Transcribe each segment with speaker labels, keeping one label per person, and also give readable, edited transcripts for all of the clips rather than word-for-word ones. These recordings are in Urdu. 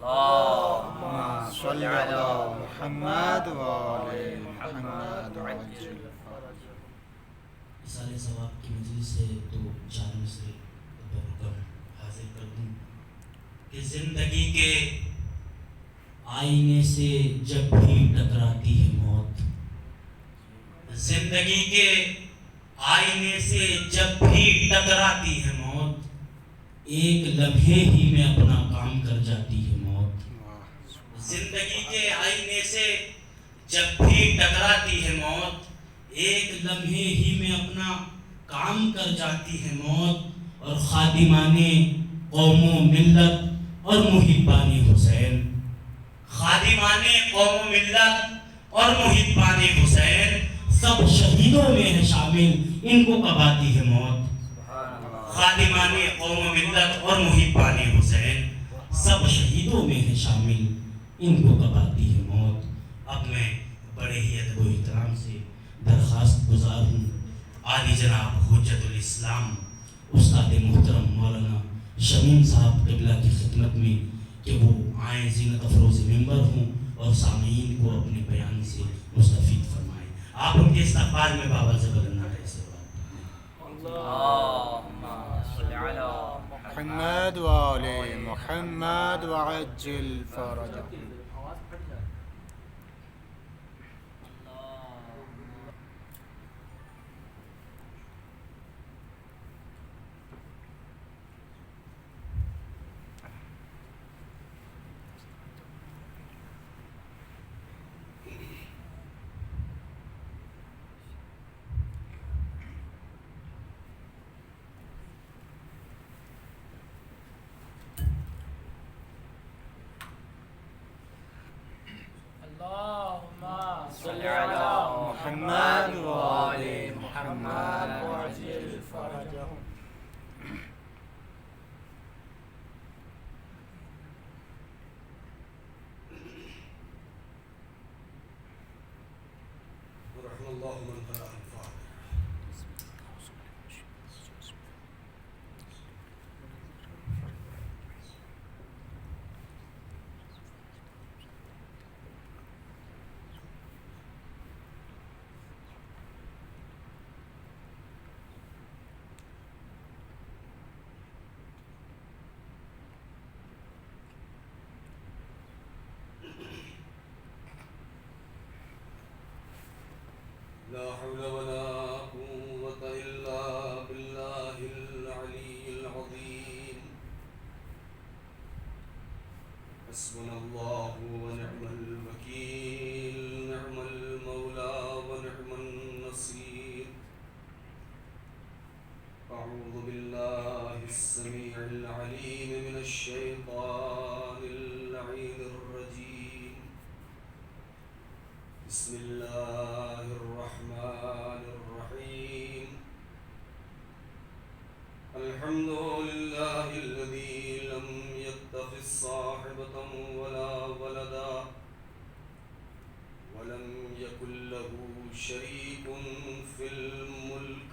Speaker 1: اللهم صل على محمد وآل محمد وعجل فرجهم.
Speaker 2: اصالِ ثواب کی مجلس ہے تو چار مصرے بحکم حاضر کر دوں کہ زندگی کے آئینے سے جب بھی ٹکراتی ہے موت، زندگی کے آئینے سے جب بھی ٹکراتی ہے موت، ایک لمحے ہی میں اپنا کام کر جاتی ہے موت. زندگی کے آئینے سے جب بھی ٹکراتی ہے موت، ایک لمحے ہی میں اپنا کام کر جاتی ہے موت. اور خادمان قوم و ملت اور محبان حسین، خادمان قوم و ملت اور محبان حسین سب شہیدوں میں ہے شامل، ان کو کب آتی ہے موت. خادمان قوم و ملت اور محبان حسین سب شہیدوں میں ہے شامل، ان کو کب آتی ہے موت. اب میں بڑے ہی ادب و احترام سے درخواست گزار ہوں عالی جناب حجت الاسلام استاد محترم مولانا شمیم صاحب قبلہ کی خدمت میں کہ وہ آئیں، زینت افروز ممبر ہوں اور سامعین کو اپنے بیان سے مستفید فرمائیں. آپ ان کے استقبال میں بابا زبر نعرہ سے
Speaker 1: اللهم صل على محمد وآل محمد وعجل فرجهم. اللهم صل على محمد وآل محمد وعجل فرجهم.
Speaker 3: ورحم الله من قرأ الفاتحة. لا حول ولا قوة إلا بالله العلي العظيم. حسبنا الله ونعم الوكيل، نعم المولى ونعم النصير. أعوذ بالله السميع العليم من الشيطان اللعين الرجيم. بسم الله الرحمن الرحيم. الحمد لله الذي لم يتخذ صاحبة ولا ولدا ولم يكن له شريك في الملك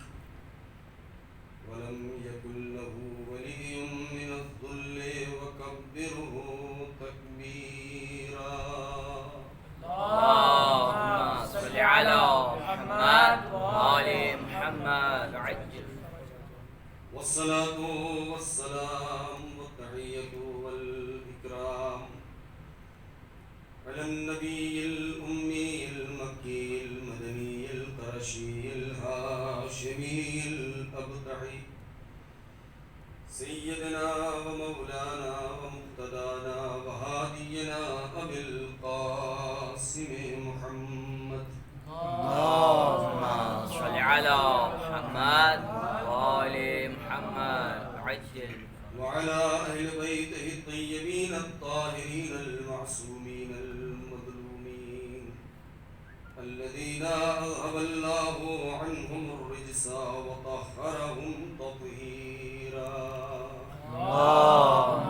Speaker 3: ولم يكن له ولي من الذل وكبره تكبيرا.
Speaker 1: اللهم صل على محمد وآل محمد وعجل.
Speaker 3: والصلاة والسلام والتحية والإكرام على النبي الأمي المكي المدني القرشي الهاشمي الأبطحي سيدنا ومولانا ومقتدانا وهادينا أبي القاسم محمد.
Speaker 1: اللهم صل على محمد وآل محمد وعجل.
Speaker 3: وعلى أهل بيته الطيبين الطاهرين المعصومين المظلومين الذين أذهب الله عنهم الرجس وطهرهم تطهيرا.
Speaker 1: اللهم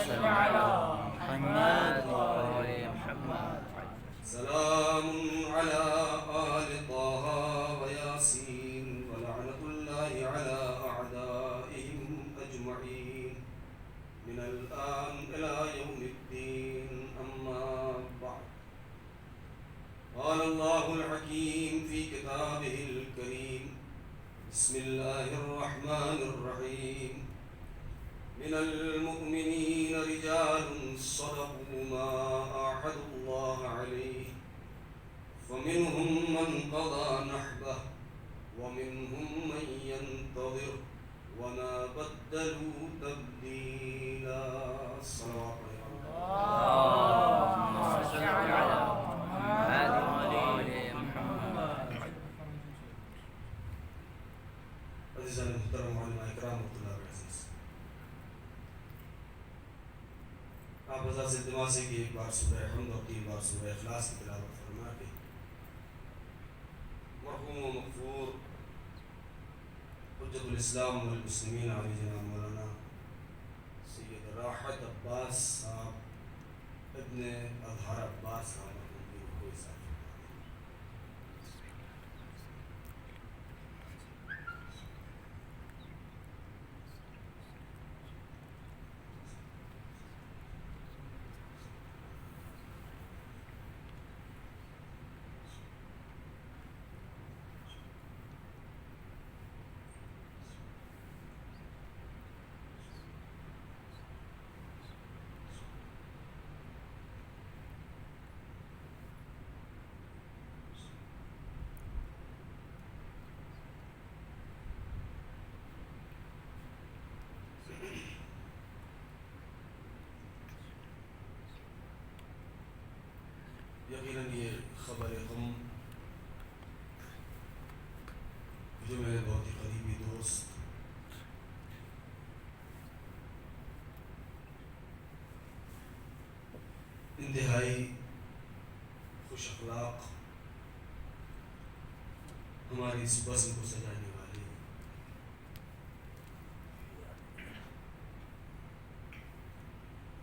Speaker 1: صل على محمد وآل محمد وعجل.
Speaker 3: سلام على آل طه وياسين ولعنة الله على أعدائهم أجمعين من الآن إلى يوم الدين. الله الحكيم في كتابه الكريم بسم الله الرحمن الرحيم من المؤمنين رجال صدقوا ما عاهدوا الله عليه فمنهم من قضى نحبه ومنهم من ينتظر وما بدلوا تبديلا. الصلوات
Speaker 1: اللهم صل على محمد وآل محمد.
Speaker 3: عزیزان محترم علماء اکرام و طلاب عزیز، آپ حضرات سے التماس ہے کہ ایک بار سورہ حمد اور 3 بار سورہ اخلاص کی تلاوت فرما کے مرحوم و مغفور حجت الاسلام والمسلمین علی جناب مولانا سید راحت عباس صاحب ابن اظہر عباس صاحب مرحوم کی روح کو عزت فرما دیں. یقیناً یہ خبر غم جو میرے بہت ہی قریبی دوست انتہائی خوش اخلاق ہماری اس بزم کو سجانے والے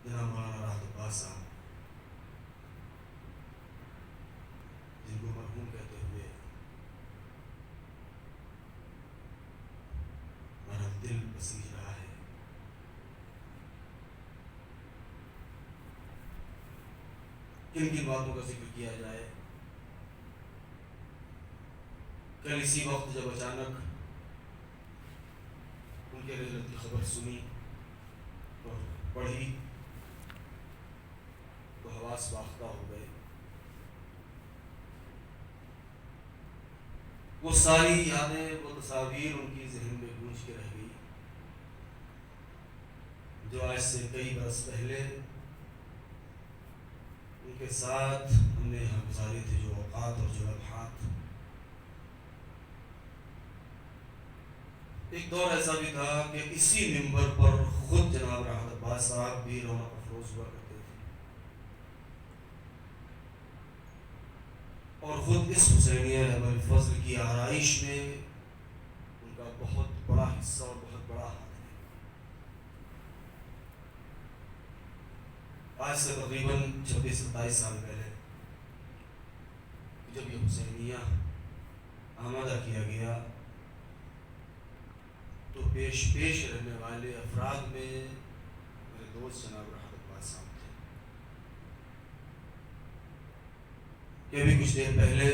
Speaker 3: جناب مولانا راحت عباس صاحب، جن کو مرحوم کہتے ہوئے ہمارا دل بسیج رہا ہے، کن کن باتوں کا ذکر کیا جائے. کل اسی وقت جب اچانک ان کے رحلت کی خبر سنی اور پڑھی تو حواس باختہ ہو گئے. وہ ساری یادیں، وہ تصاویر ان کی ذہن میں گونج کے رہ گئی جو آج سے کئی برس پہلے ان کے ساتھ ہم نے یہاں گزارے تھے، جو اوقات اور جو لمحات. ایک دور ایسا بھی تھا کہ اسی ممبر پر خود جناب راحت عباس صاحب بھی رونق افروز ہوا کرتے تھے اور خود اس حسینیہ ابو الفضل کی آرائش میں ان کا بہت بڑا حصہ اور بہت بڑا ہاتھ ہے. آج سے تقریباً 26-27 سال پہلے جب یہ حسینیہ آمادہ کیا گیا تو پیش رہنے والے افراد میں میرے دوست جناب راحت عباس صاحب تھے کہ ابھی کچھ دیر پہلے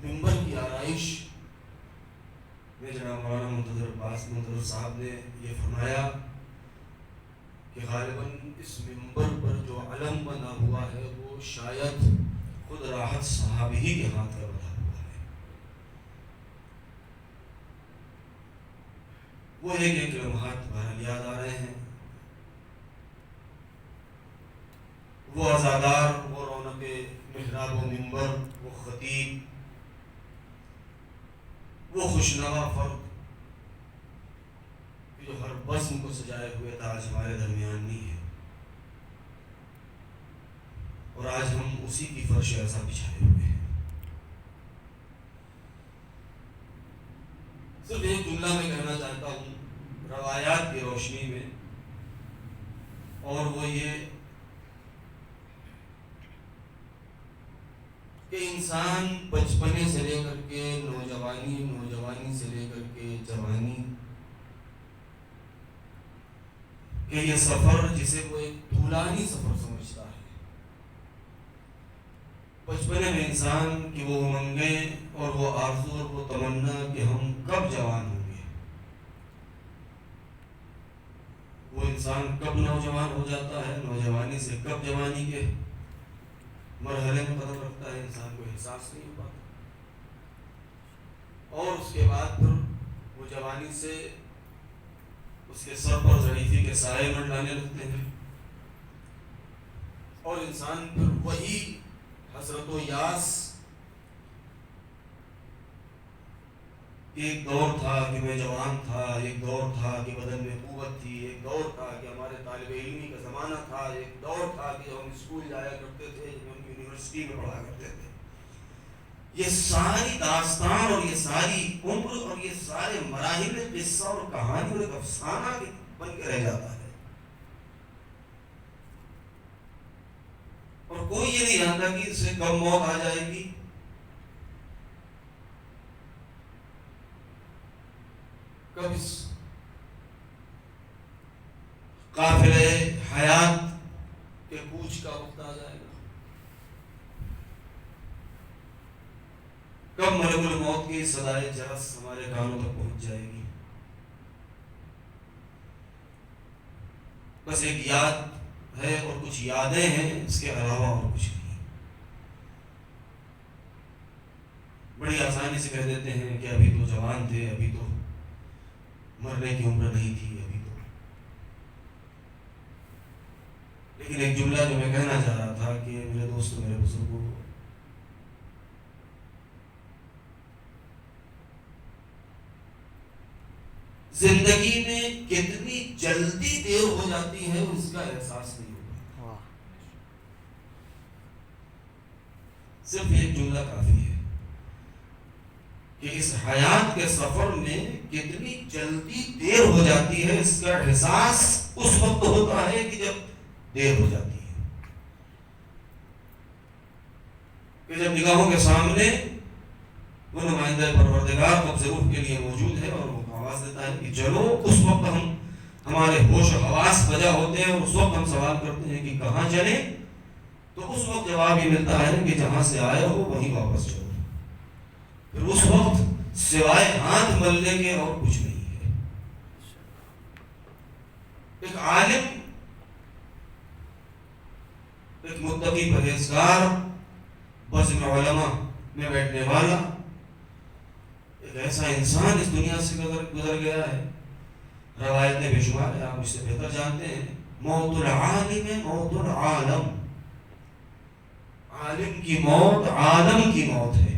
Speaker 3: ممبر کی آرائش میں جناب مولانا منتظر صاحب نے یہ فرمایا کہ غالباً اس ممبر پر جو علم بنا ہوا ہے وہ شاید خود راحت صاحب ہی کے ہاتھ کا بنا ہوا ہے. وہ ایک لمحات بہرحال یاد آ رہے ہیں، وہ عزادار، وہ رونق محراب و ممبر، وہ خطیب، وہ خوشنما فرد جو ہر بزم کو سجائے ہوئے تھا آج ہمارے درمیان نہیں ہے، اور آج ہم اسی کی فرش ایسا بچھائے ہوئے ہیں. صرف ایک جملہ میں کہنا چاہتا ہوں روایات کی روشنی میں، اور وہ یہ کہ انسان بچپنے سے لے کر کے نوجوانی، نوجوانی سے لے کر کے جوانی کہ یہ سفر جسے وہ ایک طولانی سفر سمجھتا ہے، بچپنے میں انسان کی وہ امنگیں اور وہ آرزو اور وہ تمنا کہ ہم کب جوان ہوں گے، وہ انسان کب نوجوان ہو جاتا ہے، نوجوانی سے کب جوانی کے مرحلے میں قدم رکھتا ہے، انسان کو احساس نہیں ہو پاتا، اور اس کے بعد پھر وہ جوانی سے اس کے سر پر ضعیفی کے سائے منڈلانے لگتے ہیں، اور انسان پھر وہی حسرت و یاس، ایک دور تھا کہ میں جوان تھا، ایک دور تھا کہ بدن میں قوت تھی، ایک دور تھا کہ ہمارے طالب علمی کا زمانہ تھا، ایک دور تھا کہ ہم اسکول جایا کرتے تھے، جب ہم یونیورسٹی میں پڑھا کرتے تھے. یہ ساری داستان اور یہ ساری عمر اور یہ سارے مراحل قصہ اور کہانی اور ایک افسانہ بن کے رہ جاتا ہے، اور کوئی یہ نہیں جانتا کہ اس سے کب موت آ جائے گی، کب اس قافلے حیات کے کوچ کا وقت آ جائے گا، کب ملک الموت کی صدائے جرس ہمارے کانوں تک پہنچ جائے گی. بس ایک یاد ہے اور کچھ یادیں ہیں، اس کے علاوہ اور کچھ نہیں. بڑی آسانی سے کہہ دیتے ہیں کہ ابھی تو جوان تھے، ابھی تو مرنے کی عمر نہیں تھی، ابھی تو. لیکن ایک جملہ جو میں کہنا چاہ رہا تھا کہ میرے دوستوں، میرے بزرگوں، زندگی میں کتنی جلدی دیر ہو جاتی ہے اس کا احساس نہیں ہوتا. صرف ایک جملہ کافی ہے کہ اس حیات کے سفر میں کتنی جلدی دیر ہو جاتی ہے، اس کا احساس اس وقت ہوتا ہے کہ جب دیر ہو جاتی ہے، کہ جب نگاہوں کے سامنے وہ نمائندہ پروردگار قبض روح کے لیے موجود ہے اور وہ آواز دیتا ہے کہ چلو. اس وقت ہمارے ہوش و حواس بجا ہوتے ہیں، اور اس وقت ہم سوال کرتے ہیں کہ کہاں چلیں، تو اس وقت جواب یہ ملتا ہے کہ جہاں سے آئے ہو وہیں واپس چلو. پھر اس وقت سوائے ہاتھ ملنے کے اور کچھ نہیں ہے. ایک عالم، ایک متقی پرہیزگار، بزم علماء میں بیٹھنے والا ایک ایسا انسان اس دنیا سے گزر گیا ہے. روایتیں بے شمار ہیں، آپ مجھ سے بہتر جانتے ہیں. موت العالم موت العالم، عالم کی موت عالم کی موت ہے،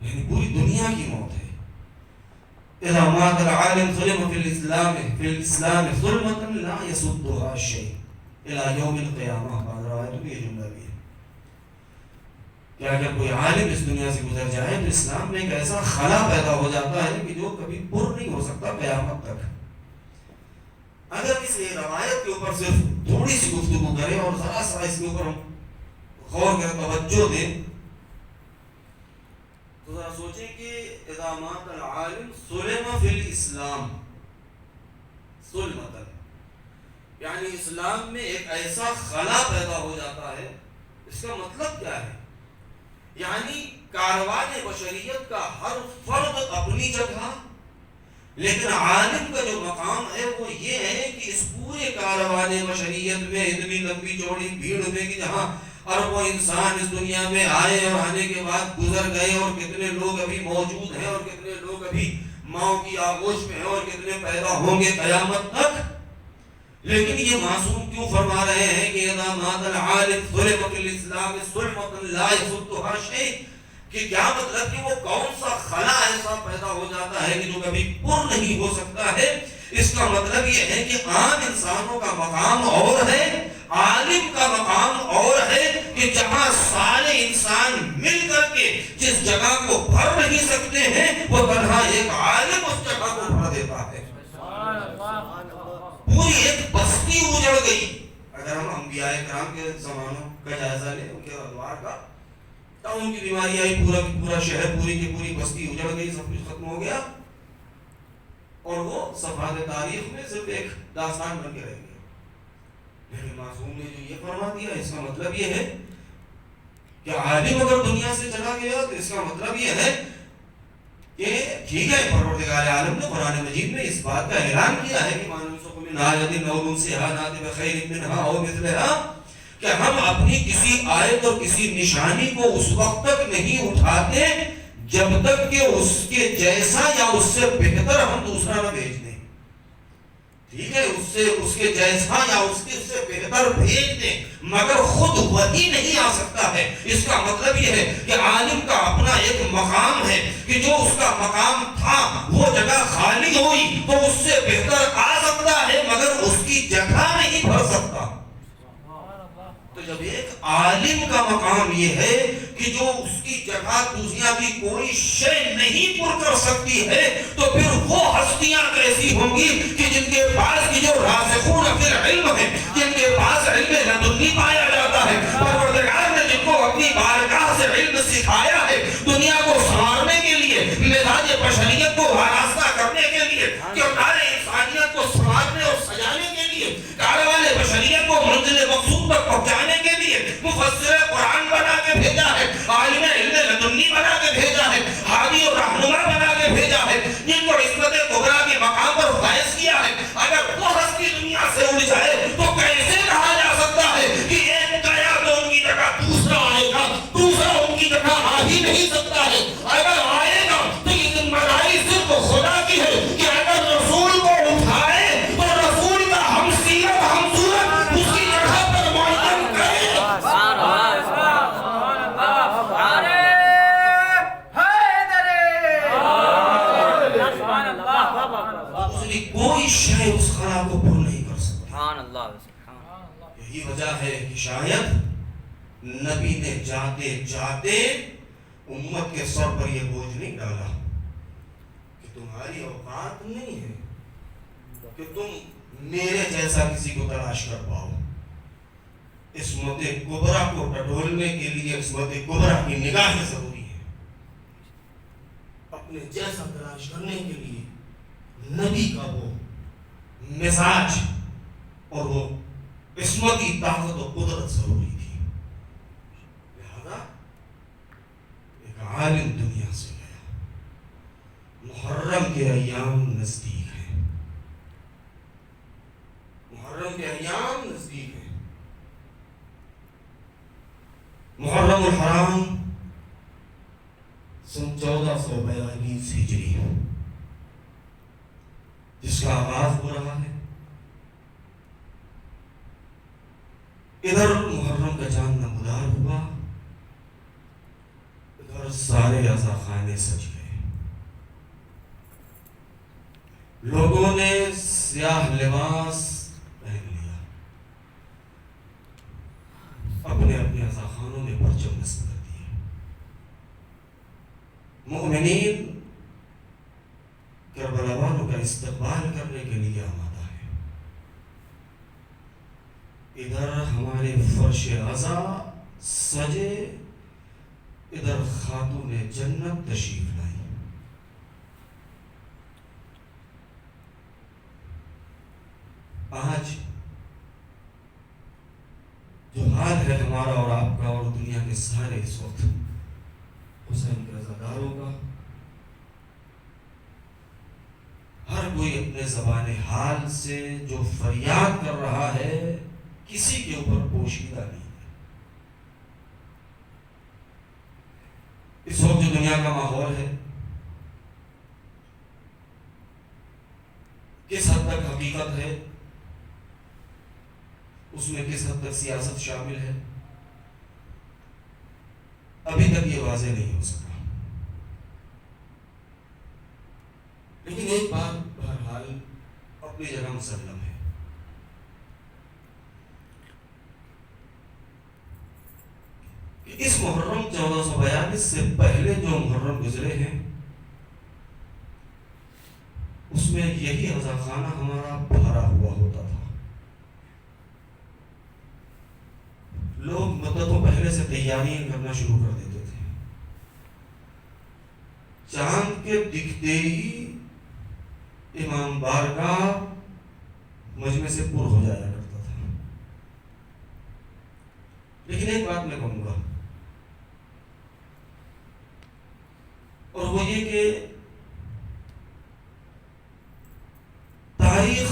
Speaker 3: یعنی پوری دنیا کی موت ہے. اذا مات العالم ظلم في الاسلام ظلمة لا يسدها شيء الى يوم القیامہ. بعض روایتوں میں یہ جملہ بھی ہے کہ اگر کوئی عالم اس دنیا سے گزر جائے تو اسلام میں ایک ایسا خلا پیدا ہو جاتا ہے کہ جو کبھی پر نہیں ہو سکتا قیامت تک. اگر اس روایت کے اوپر صرف تھوڑی سی گفتگو کریں اور ذرا سا اس کے اوپر ہم غور کر توجہ دیں تو ذرا سوچیں کہ اذا مات العالم ظلم فی الاسلام ظلمۃ، یعنی اسلام میں ایک ایسا خلا پیدا ہو جاتا ہے. اس کا مطلب کیا ہے؟ یعنی کاروان بشریت کا ہر فرد اپنی جگہ، لیکن عالم کا جو مقام ہے وہ یہ ہے کہ اس پورے کاروان بشریت میں اتنی لمبی چوڑی بھیڑ میں کہ جہاں اربوں انسان اس دنیا میں آئے اور آنے کے بعد گزر گئے، اور کتنے لوگ ابھی موجود ہیں اور کتنے لوگ ابھی ماؤں کی آغوش میں ہیں اور کتنے پیدا ہوں گے قیامت تک. لیکن یہ معصوم کیوں فرما رہے ہیں کہ اذا مات العالم ظلم فی الاسلام ظلمۃ لا یسدها شیء، کہ کیا مطلب کہ وہ کون سا خلا ایسا پیدا ہو جاتا ہے کہ جو کبھی پر نہیں ہو سکتا ہے. اس کا مطلب یہ ہے کہ عام انسانوں کا مقام اور ہے، عالم کا مقام اور ہے، کہ جہاں سارے انسان مل کر کے جس جگہ کو بھر نہیں سکتے ہیں وہ تنہا ایک عالم اس جگہ کو بھر دیتا ہے. پوری ایک بستی اجڑ گئی. اگر ہم انبیاء کرام کے زمانوں کا جائزہ لیں، ان کے ادوار کا، تو ان کی بیماری آئی، پورا شہر، پوری کی پوری بستی اجڑ گئی، سب کچھ ختم ہو گیا، اور وہ صفحات تاریخ میں صرف ایک داستان بن کے رہ گیا. لیکن معصوم نے جو یہ فرما دیا، اس کا مطلب یہ ہے کہ عالم اگر دنیا سے چلا گیا تو اس کا مطلب یہ ہے کہ ٹھیک ہے، پروردگار عالم نے قرآن مجید میں اس بات کا اعلان کیا ہے کہ کہ ہم اپنی کسی آیت اور کسی نشانی کو اس وقت تک نہیں اٹھاتے جب تک کہ اس کے جیسا یا اس سے بہتر ہم دوسرا نہ بھیج دیں. ٹھیک ہے، اس کے جیسا یا اس سے بہتر بھیج دیں، مگر خود وہی نہیں آ سکتا ہے. اس کا مطلب یہ ہے کہ عالم کا اپنا ایک مقام ہے کہ جو اس کا مقام تھا وہ جگہ خالی ہوئی تو اس سے بہتر آ سکتا ہے مگر اس کی جگہ نہیں بھر سکتا. تو جب ایک عالم کا مقام یہ ہے کہ جو اس کی جگہ دنیا کی کوئی شے نہیں پر کر سکتی ہے، تو پھر وہ ہستیاں کیسی ہوں گی کہ جن کے پاس کی جو راسخون فی العلم ہے، جن کے پاس علم لدنی پایا جاتا ہے. پروردگار نے جن کو اپنی بارگاہ سے علم سکھایا ہے دنیا کو سنوارنے کے لیے، مزاج بشریت کو آراستہ کرنے کے لیے، کردار انسانیت کو سنوارنے اور سجانے کے لیے، کاروان بشریت کو منزل مقصود تک پہنچانے کے لیے مفسر قرآن بنا کے بھیجا ہے، عالم علم لدنی بنا کے بھیجا ہے، ہادی اور رہنما بنا کے بھیجا ہے، جن کو عصمت کبریٰ کے مقام پر فائز کیا ہے. اگر وہ ہستی دنیا سے اڑ جائے تو کیسے کہا جا سکتا ہے کہ ایک گیا تو ان کی جگہ دوسرا آئے گا، دوسرا ان کی جگہ آ ہی نہیں سکتا ہے. اگر آئے گا تو یہ ذمہ داری صرف خدا کی ہے کہ اگر رسول کو اٹھائے تو رسول کا ہم سیرت ہم صورت اس کی جگہ پر معین کرے. کوئی شے اس خلا کو پر نہیں کر سکتا. یہی وجہ ہے کہ شاید نبی نے جاتے جاتے امت کے سر پر یہ بوجھ نہیں ڈالا کہ تمہاری اوقات نہیں ہے کہ تم میرے جیسا کسی کو تلاش کر پاؤ. عصمت کبریٰ کو ٹٹولنے کے لیے عصمت کبریٰ کی نگاہیں ضروری ہے. اپنے جیسا تلاش کرنے کے لیے نبی کا وہ مزاج اور وہ عصمتی طاقت و قدرت ضروری تھی. لہذا ایک عالم دنیا سے گیا. محرم کے ایام نزدیک ہیں، محرم کے ایام نزدیک ہیں. محرم الحرام سن 1442 ہجری جس کا آغاز ہو رہا ہے. ادھر محرم کا چاند نمودار ہوا، ادھر سارے عزا خانے سج گئے. لوگوں نے سیاہ لباس پہن لیا، اپنے اپنے عزا خانوں میں پرچم نصب کر دیے. مومنین کربلا والوں کا استقبال کرنے کے لیے آمادہ ہے. ادھر ہمارے فرش عزا سجے، ادھر خاتون جنت تشریف لائی. آج جو حال ہے ہمارا اور آپ کا اور دنیا کے سارے اس وقت حسین کے عزاداروں کا، ہر کوئی اپنے زبان حال سے جو فریاد کر رہا ہے کسی کے اوپر پوشیدہ نہیں ہے. اس وقت جو دنیا کا ماحول ہے کس حد تک حقیقت ہے، اس میں کس حد تک سیاست شامل ہے، ابھی تک یہ واضح نہیں ہو سکا. لیکن ایک بات بہرحال اپنی جگہ مسلم ہے کہ اس محرم 1442 سے پہلے جو محرم گزرے ہیں اس میں یہی عزا خانہ ہمارا بھرا ہوا ہوتا تھا. لوگ مدتوں پہلے سے تیاریاں کرنا شروع کر دیتے تھے. چاند کے دکھتے ہی امام بارگاہ مجمع سے پر ہو جایا کرتا تھا. لیکن ایک بات میں کہوں گا تاریخ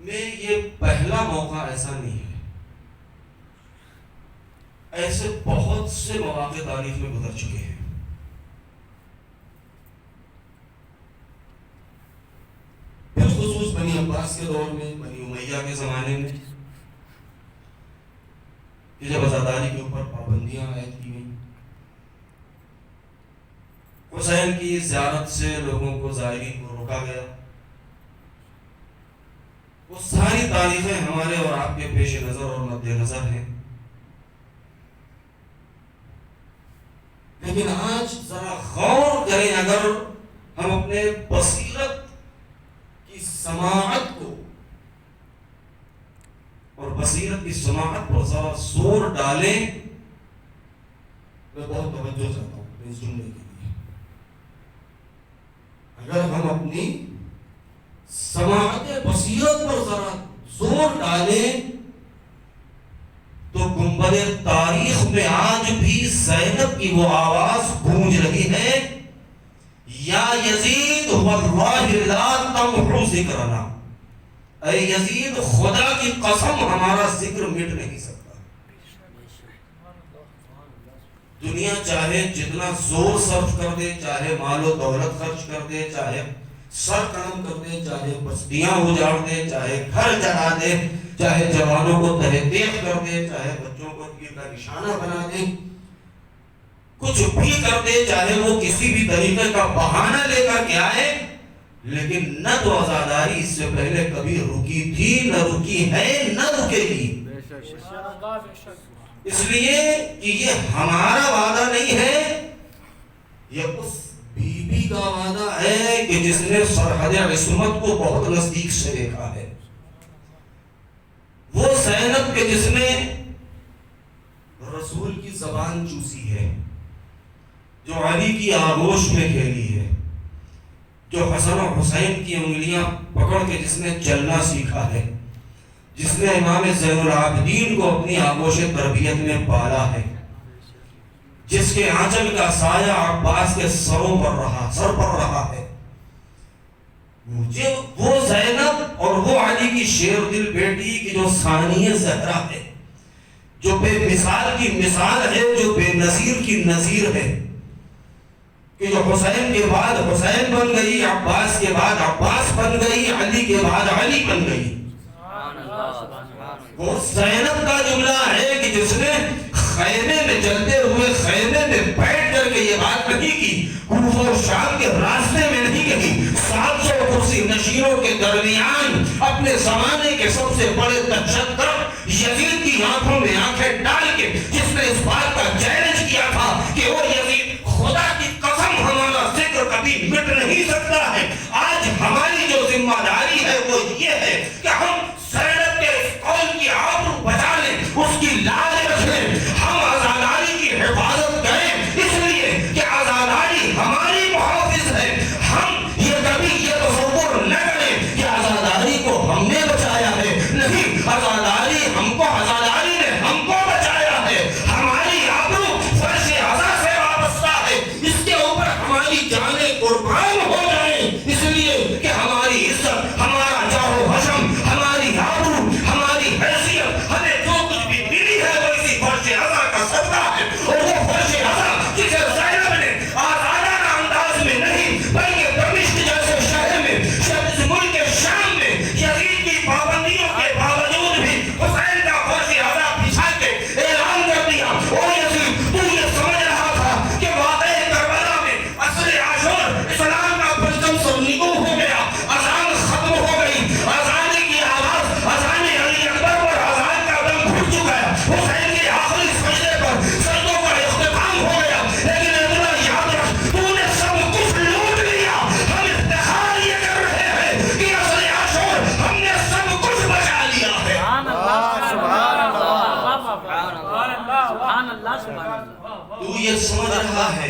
Speaker 3: میں یہ پہلا موقع ایسا نہیں ہے، ایسے بہت سے مواقع تاریخ میں گزر چکے ہیں۔ بالخصوص بنی عباس کے دور میں، بنی امیہ کے زمانے میں، کہ جب عزاداری کے اوپر پابندیاں عائد کی گئیں، حسین کی زیارت سے لوگوں کو، زائرین کو روکا گیا۔ وہ ساری تاریخیں ہمارے اور آپ کے پیش نظر اور مد نظر ہیں، لیکن آج ذرا غور کریں، اگر ہم اپنے بصیرت کی سماعت کو اور بصیرت کی سماعت پر ذرا زور ڈالیں، میں بہت توجہ چاہتا ہوں اس جملے کے لیے، اگر ہم اپنی سماعت بصیرت پر ذرا زور ڈالیں تو گنبد تاریخ میں آج بھی زینب کی وہ آواز گونج رہی ہے، یا یزید واللہ لا تمحو ذکرنا، اے یزید خدا کی قسم ہمارا ذکر مٹ نہیں سکتا۔ دنیا چاہے جتنا زور صرف کر دے، چاہے مال و دولت خرچ کر دے، چاہے سر قلم کر دے، چاہے بستیاں اجاڑ دے، چاہے گھر جلا دے، چاہے جوانوں کو تہہ تیغ کر دے، چاہے بچوں کو تیر کا نشانہ بنا دے، کچھ بھی کر دے، چاہے وہ کسی بھی طریقے کا بہانہ لے کر کے آئے، لیکن نہ تو عزاداری اس سے پہلے کبھی رکی تھی، نہ رکی ہے، نہ رکے گی۔ اس لیے کہ یہ ہمارا وعدہ نہیں ہے، یہ اس بی بی کا وعدہ ہے کہ جس نے سرحد عصمت کو بہت نزدیک سے دیکھا ہے، وہ زینب کے جس نے رسول کی زبان چوسی ہے، جو علی کی آغوش میں کھیلی ہے، جو حسن و حسین کی انگلیاں پکڑ کے جس نے چلنا سیکھا ہے، جس نے امام زین العابدین کو اپنی آغوش تربیت میں پالا ہے، جس کے آنچل کا سایہ عباس کے سر پر رہا ہے، مجھے وہ زینب اور وہ علی کی شیر دل بیٹی کی جو ثانیہ زہرا ہے، جو بے مثال کی مثال ہے، جو بے نظیر کی نظیر ہے، کہ جو حسین کے بعد حسین بن گئی، عباس کے بعد عباس بن گئی، علی کے بعد علی بن گئی۔ وہ زینب کا جملہ ہے کہ جس نے خیمے میں چلتے ہوئے خیمے میں بیٹھ کر کے یہ بات نہیں کی، کوفہ اور شام کے راستے میں نہیں کہی، 700 کرسی نشینوں کے درمیان اپنے زمانے کے سب سے بڑے تشدد یزید کی آنکھوں میں آنکھیں ڈال کے جس نے اس بات کا چیلنج کیا تھا کہ وہ یزید خدا کی قسم ہمارا ذکر کبھی مٹ نہیں سکتا ہے، آج ہماری جو ذمہ داری ہے وہ یہ ہے کہ ہم زینب کے اس قول کی آبرو بچا لیں، اس کی لاج رکھیں، ہم عزاداری کی حفاظت کریں، اس لیے کہ عزاداری ہماری محافظ ہے۔ ہم یہ کبھی یہ تصور نہ کریں کہ عزاداری کو ہم نے بچایا ہے، نہیں، عزاداری نے ہم کو بچایا ہے، ہماری آبرو فرش عزا سے وابستہ ہے، اس کے اوپر ہماری جانیں قربان ہو جائیں، اس لیے کہ ہماری عزت، ہمارا جاہ و حشم، ہماری آبرو، ہماری حیثیت، ہمیں جو کچھ بھی ملی ہے وہ اسی فرش عزا کا صدقہ ہے، اور وہ فرش عزا جسے زینب نے آزادانہ انداز میں نہیں بلکہ دمشق جیسے شہر میں، اس ملک شام میں یزید کی پابندیوں کے باوجود بھی حسین کا فرش عزا بچھا کے اعلان کر دیا، او یزید تو یہ سمجھ رہا تھا کہ واقعہ کربلا میں عصر عاشور اسلام کا پرچم سب نگو ہو گیا، اذان ختم ہو گئی، اذان کی آواز، اذان علی اکبر پر اذان کا دم گھٹ چکا ہے، حسین کے آخری سجدے پر سجدوں کا اختتام ہو گیا، لیکن اتنا یاد رکھ تو نے سب کچھ لوٹ لیا، ہم افتخار یہ کر رہے ہیں کہ عصر عاشور ہم نے سب کچھ بچا لیا ہے۔ تو یہ سمجھ رہا ہے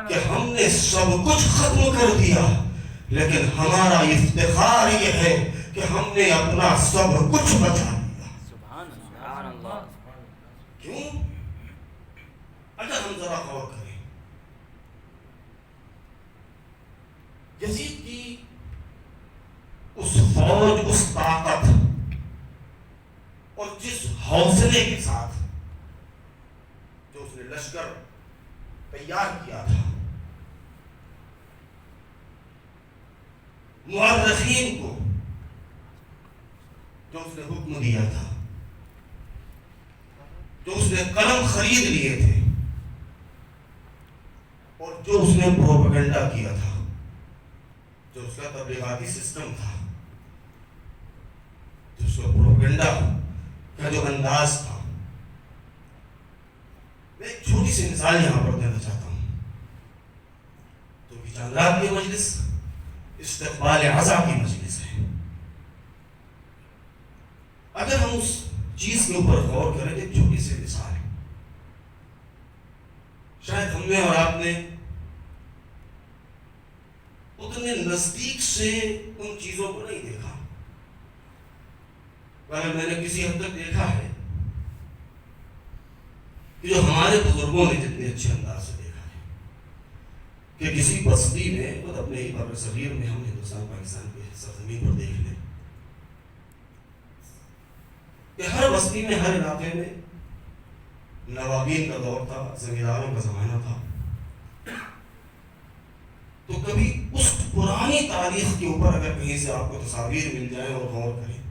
Speaker 3: کہ ہم نے سب کچھ ختم کر دیا، لیکن ہمارا افتخار یہ ہے کہ ہم نے اپنا سب کچھ بچا لیا۔ کیوں؟ اگر ہم ذرا غور کریں، یزید کی اس فوج، اس طاقت اور جس حوصلے کے ساتھ جو اس نے لشکر تیار کیا تھا، مورخین کو جو اس نے حکم دیا تھا، جو اس نے قلم خرید لیے تھے، اور جو اس نے پروپیگنڈا کیا تھا، جو اس کا تبلیغاتی سسٹم تھا، جو اس کا پروپیگنڈا کا جو انداز تھا. میں ایک چھوٹی سی مثال یہاں پر دینا چاہتا ہوں. تو چاندرات کی مجلس استقبال عزا کی مجلس ہے. اگر ہم اس چیز کے اوپر غور کریں تو ایک چھوٹی سی مثال ہے. شاید ہم نے اور آپ نے اتنے نزدیک سے ان چیزوں کو نہیں دیکھا، مگر میں نے کسی حد تک دیکھا ہے کہ جو ہمارے بزرگوں نے جتنے اچھے انداز سے دیکھا ہے کہ کسی بستی میں خود اپنے ہی بر صغیر میں ہم ہندوستان پاکستان کے سرزمین پر دیکھ لیں کہ ہر بستی میں، ہر علاقے میں نوابین کا دور تھا، زمینداروں کا زمانہ تھا. تو کبھی اس پرانی تاریخ کے اوپر اگر کہیں سے آپ کو تصاویر مل جائے اور غور کریں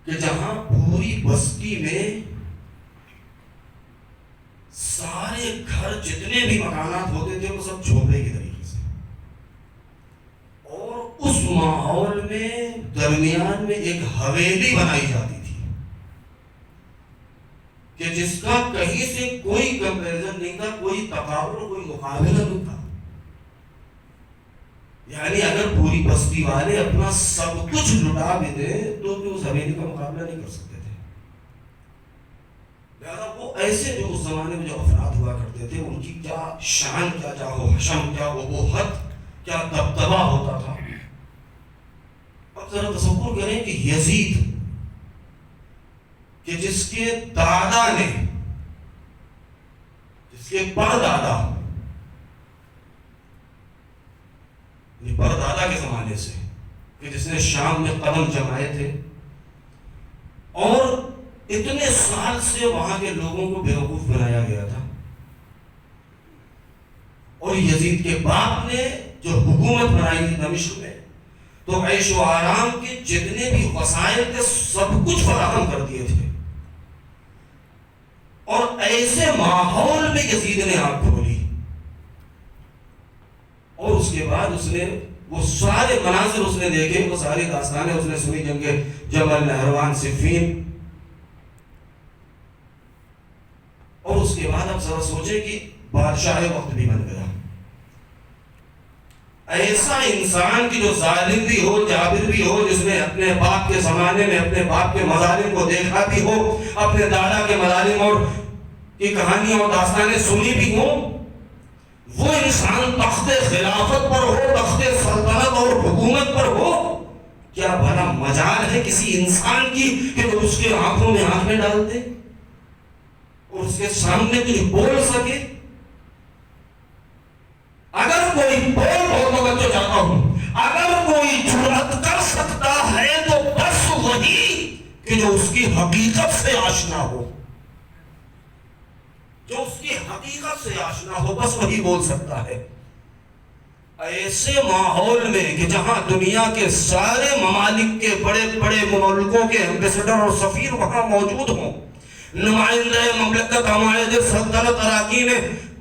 Speaker 3: کہ جہاں پوری بستی میں سارے گھر، جتنے بھی مکانات ہوتے تھے وہ سب جھونپڑے کی طریقے سے، اور اس ماحول میں درمیان میں ایک حویلی بنائی جاتی تھی کہ جس کا کہیں سے کوئی کمپیریزن نہیں تھا، کوئی تقابل، کوئی مقابلہ نہیں تھا. یعنی اگر پوری بستی والے اپنا سب کچھ لٹا بھی دیں تو بھی اس حویلی کا مقابلہ نہیں کر سکتے تھے. لہذا وہ ایسے جو اس زمانے میں جو افراد ہوا کرتے تھے، ان کی کیا شان، کیا جاہ و حشم، کیا ابوہت، کیا دبدبہ ہوتا تھا. اب ذرا تصور کریں کہ یزید کہ جس کے دادا نے، جس کے پردادا، پردادا کے زمانے سے، کہ جس نے شام میں قدم جمائے تھے اور اتنے سال سے وہاں کے لوگوں کو بیوقوف بنایا گیا تھا، اور یزید کے باپ نے جو حکومت بنائی تھی دمشق میں، تو عیش و آرام کے جتنے بھی وسائل تھے سب کچھ فراہم کر دیے تھے. اور ایسے ماحول میں یزید نے آنکھ کھولی اور اس کے بعد اس نے وہ سارے مناظر اس نے دیکھے، وہ ساری داستانیں اس نے سنی، جنگ جمل، نہروان، صفین. اور اس کے بعد اب ذرا سوچیں کہ بادشاہ وقت بھی بن گیا. ایسا انسان کی جو ظالم بھی ہو، جابر بھی ہو، جس نے اپنے باپ کے زمانے میں اپنے باپ کے مظالم کو دیکھا بھی ہو، اپنے دادا کے مظالم اور کی کہانیاں اور داستانیں سنی بھی ہو، وہ انسان تخت خلافت پر ہو، تخت سلطنت اور حکومت پر ہو، کیا بھلا مجال ہے کسی انسان کی کہ وہ اس کے آنکھوں میں آنکھیں ڈال دے اور اس کے سامنے کچھ بول سکے؟ اگر کوئی بول ہو تو میں تو چاہتا ہوں، اگر کوئی جرأت کر سکتا ہے تو بس وہی کہ جو اس کی حقیقت سے آشنا ہو، جو اس کی حقیقت سے آشنا ہو، بس وہی بول سکتا ہے. ایسے ماحول میں کہ جہاں دنیا کے سارے ممالک کے بڑے بڑے ملکوں کے ایمبیسڈر اور سفیر وہاں موجود ہوں، نمائندہ مملکت، عمائد سلطنت، اراکین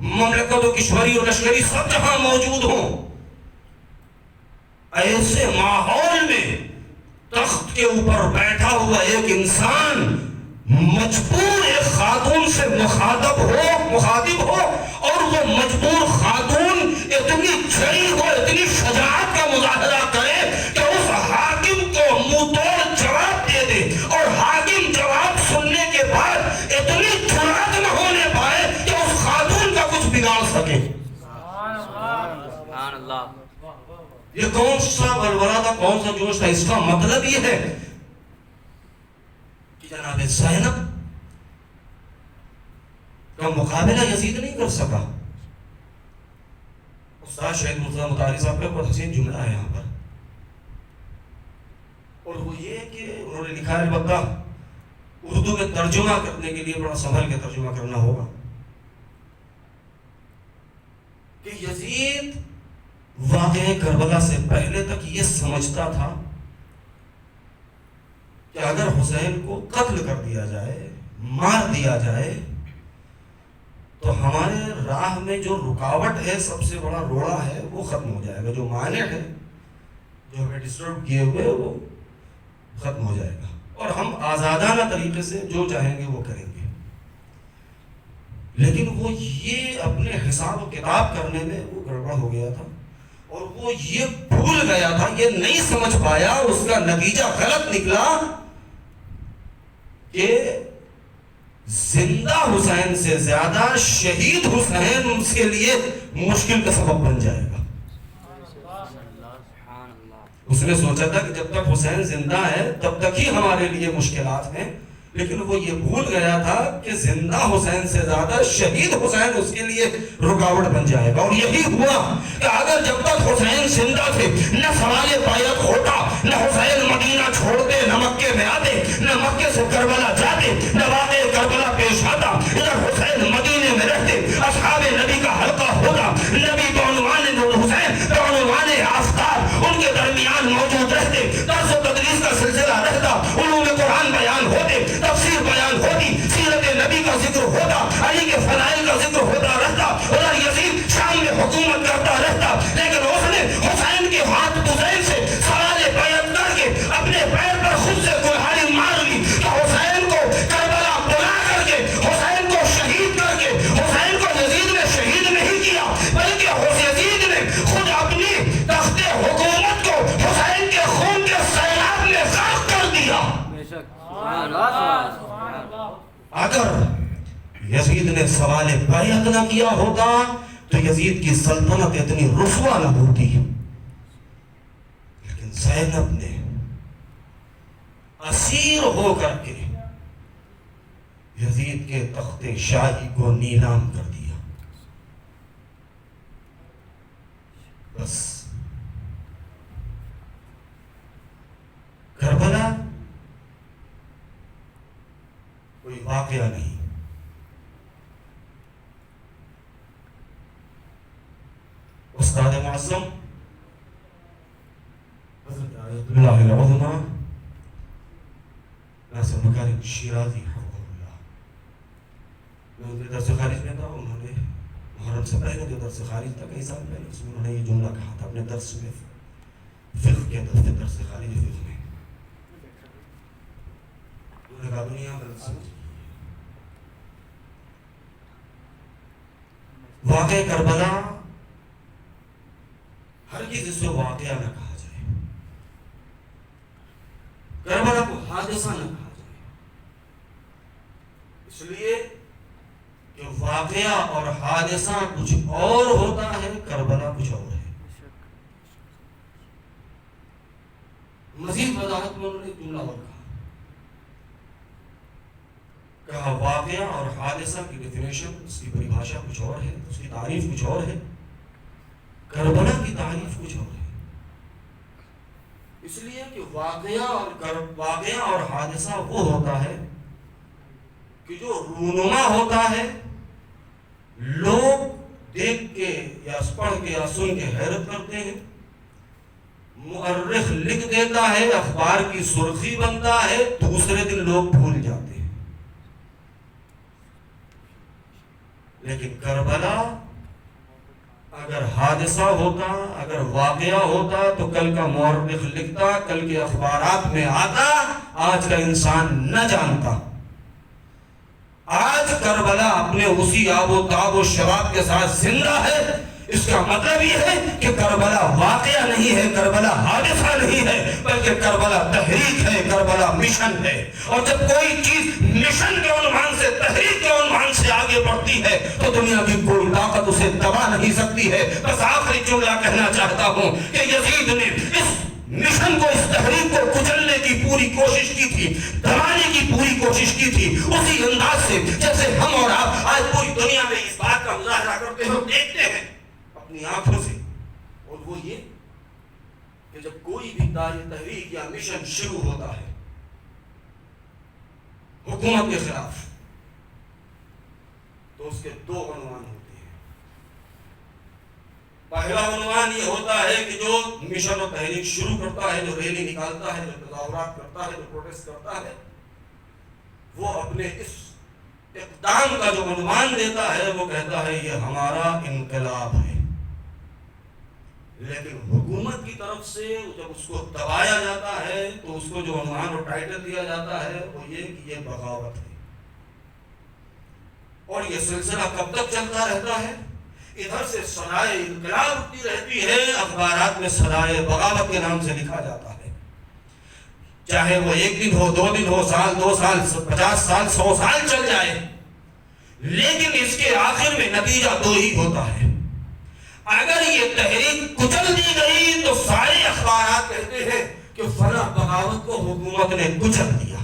Speaker 3: مملکت و کشوری اور لشکری سب جہاں موجود ہوں، ایسے ماحول میں تخت کے اوپر بیٹھا ہوا ایک انسان مجبور ایک خاتون سے مخاطب ہو اور وہ مجبور خاتون اتنی جری ہو، اتنی شجاعت کا مظاہرہ کرے کہ اس حاکم کو منہ توڑ جواب دے دے، اور حاکم جواب سننے کے بعد اتنی جرأت نہ ہونے پائے کہ اس خاتون کا کچھ بگاڑ سکے.
Speaker 1: سبحان اللہ.
Speaker 3: یہ کون سا بلبلا تھا، کون سا جوش تھا؟ اس کا مطلب یہ ہے کہ جناب زینب کا مقابلہ یزید نہیں کر سکا. استاد شہید مرتضیٰ مطہری صاحب کا بہت حسین جملہ ہے یہاں پر اور وہ یہ کہ انہوں نے لکھا ہے البتہ اردو میں ترجمہ کرنے کے لیے بڑا سنبھل کے ترجمہ کرنا ہوگا کہ یزید واقعہ کربلا سے پہلے تک یہ سمجھتا تھا کہ اگر حسین کو قتل کر دیا جائے، مار دیا جائے، تو ہمارے راہ میں جو رکاوٹ ہے، سب سے بڑا روڑا ہے، وہ ختم ہو جائے گا، جو مانع ہے، جو ہمیں ڈسٹرب کیے ہوئے وہ ختم ہو جائے گا، اور ہم آزادانہ طریقے سے جو چاہیں گے وہ کریں گے۔ لیکن وہ یہ اپنے حساب و کتاب کرنے میں وہ گڑبڑ ہو گیا تھا، اور وہ یہ بھول گیا تھا، یہ نہیں سمجھ پایا، اس کا نتیجہ غلط نکلا کہ زندہ حسین سے زیادہ شہید حسین ان کے لیے مشکل کا سبب بن جائے گا۔ اس نے سوچا تھا کہ جب تک حسین زندہ ہے تب تک ہی ہمارے لیے مشکلات ہیں، لیکن وہ یہ بھول گیا تھا کہ زندہ حسین سے زیادہ شہید حسین اس کے لیے رکاوٹ بن جائے گا۔ اور یہی ہوا کہ اگر جب تک حسین زندہ تھے نہ سوال بیعت ہوتا، نہ حسین مدینہ چھوڑتے، نہ مکے میں آتے، نہ مکے سے کربلا جاتے، نہ واقعہ کربلا پیش آتا، ادھر حسین مدینے میں رہتے، اصحاب نبی کا حلقہ ہوتا، نبی بعنوان حسین بعنوان آفتاب ان کے درمیان موجود رہتے، درس و تدریس کا سلسلہ رہتا، علوم قرآن بیان ہوتے، تفسیر بیان ہوتی، سیرت نبی کا ذکر ہوتا، علی کے فضائل کا ذکر ہوتا رہتا، ادھر یزید شام میں حکومت کرتا رہتا، لیکن اس نے حسین کے ہاتھ بزین سے سوال بیعت کر کے اپنے پیر پر خود سے کلہاڑی مار لی کہ حسین کو کربلا بلا کر کے، حسین کو شہید کر کے، حسین کو یزید نے شہید نہیں کیا بلکہ یزید نے خود اپنی تخت حکومت کو حسین کے خون کے سیلاب میں غرق کر دیا۔ اگر یزید نے سوال بیعت نہ کیا ہوتا تو یزید کی سلطنت اتنی رسوا نہ ہوتی، لیکن زینب نے اسیر ہو کر کے یزید کے تخت شاہی کو نیلام کر دیا۔ بس کربلا کوئی واقعہ نہیں، استاد معظم حضرت آیت اللہ العظمى ناصر مکارم شیرازی حفظہ اللہ، میں ان کے درس خارج میں تھا، انہوں نے محرم سے پہلے جو درس خارج تھا کئی سال پہلے، اس میں انہوں نے یہ جملہ کہا تھا اپنے درس میں، فقہ کے درس خارج فقہ میں، انہوں نے کہا دنیا میں واقعہ کربلا ہر کسی اس کو واقعہ نہ کہا جائے، کربلا کو حادثہ نہ کہا جائے، اس لیے کہ واقعہ اور حادثہ کچھ اور ہوتا ہے، کربلا کچھ اور ہے۔ مزید وضاحت میں انہوں نے جملہ اور کہا واقعہ اور حادثہ کی ڈیفینیشن، اس کی پریبھاشا کچھ اور ہے، اس کی تعریف کچھ اور ہے، کربلا کی تعریف کچھ اور ہے۔ اس لیے کہ واقعہ اور حادثہ وہ ہوتا ہے کہ جو رونما ہوتا ہے، لوگ دیکھ کے یا پڑھ کے یا سن کے حیرت کرتے ہیں، مؤرخ لکھ دیتا ہے، اخبار کی سرخی بنتا ہے، دوسرے دن لوگ بھول جاتے ہیں۔ لیکن کربلا اگر حادثہ ہوتا، اگر واقعہ ہوتا تو کل کا مورخ لکھتا، کل کے اخبارات میں آتا، آج کا انسان نہ جانتا۔ آج کربلا اپنے اسی آب و تاب و شباب کے ساتھ زندہ ہے۔ اس کا مطلب یہ ہے کہ کربلا واقعہ نہیں ہے، کربلا حادثہ نہیں ہے، بلکہ کربلا تحریک ہے، کربلا مشن ہے۔ اور جب کوئی چیز مشن کے عنوان سے، تحریک کے عنوان سے آگے بڑھتی ہے تو دنیا کی کوئی طاقت اسے دبا نہیں سکتی ہے۔ بس آخری جملہ کہنا چاہتا ہوں کہ یزید نے اس مشن کو، اس تحریک کو کچلنے کی پوری کوشش کی تھی، دبانے کی پوری کوشش کی تھی، اسی انداز سے جیسے ہم اور آپ آج پوری دنیا میں اس بات کا مظاہرہ کرتے ہیں، دیکھتے ہیں اپنی آنکھوں سے، اور وہ یہ کہ جب کوئی بھی تحریک یا مشن شروع ہوتا ہے حکومت کے خلاف تو اس کے دو عنوان ہوتے ہیں. پہلا عنوان یہ ہوتا ہے کہ جو مشن اور تحریک شروع کرتا ہے، جو ریلی نکالتا ہے، جو تظاہرات کرتا ہے، جو پروٹیسٹ کرتا ہے، وہ اپنے اس اقدام کا جو عنوان دیتا ہے وہ کہتا ہے یہ ہمارا انقلاب ہے. لیکن حکومت کی طرف سے جب اس کو دبایا جاتا ہے تو اس کو جو عنوان اور ٹائٹل دیا جاتا ہے وہ یہ کہ یہ بغاوت ہے. اور یہ سلسلہ کب تک چلتا رہتا ہے؟ ادھر سے صدائے انقلاب اٹھتی رہتی ہے، اخبارات میں صدائے بغاوت کے نام سے لکھا جاتا ہے. چاہے وہ ایک دن ہو، 2 دن ہو، سال، 2 سال، 50 سال، 100 سال چل جائے، لیکن اس کے آخر میں نتیجہ دو ہی ہوتا ہے. اگر یہ تحریک کچل دی گئی تو سارے اخبارات کہتے ہیں کہ فلاں بغاوت کو حکومت نے کچل دیا.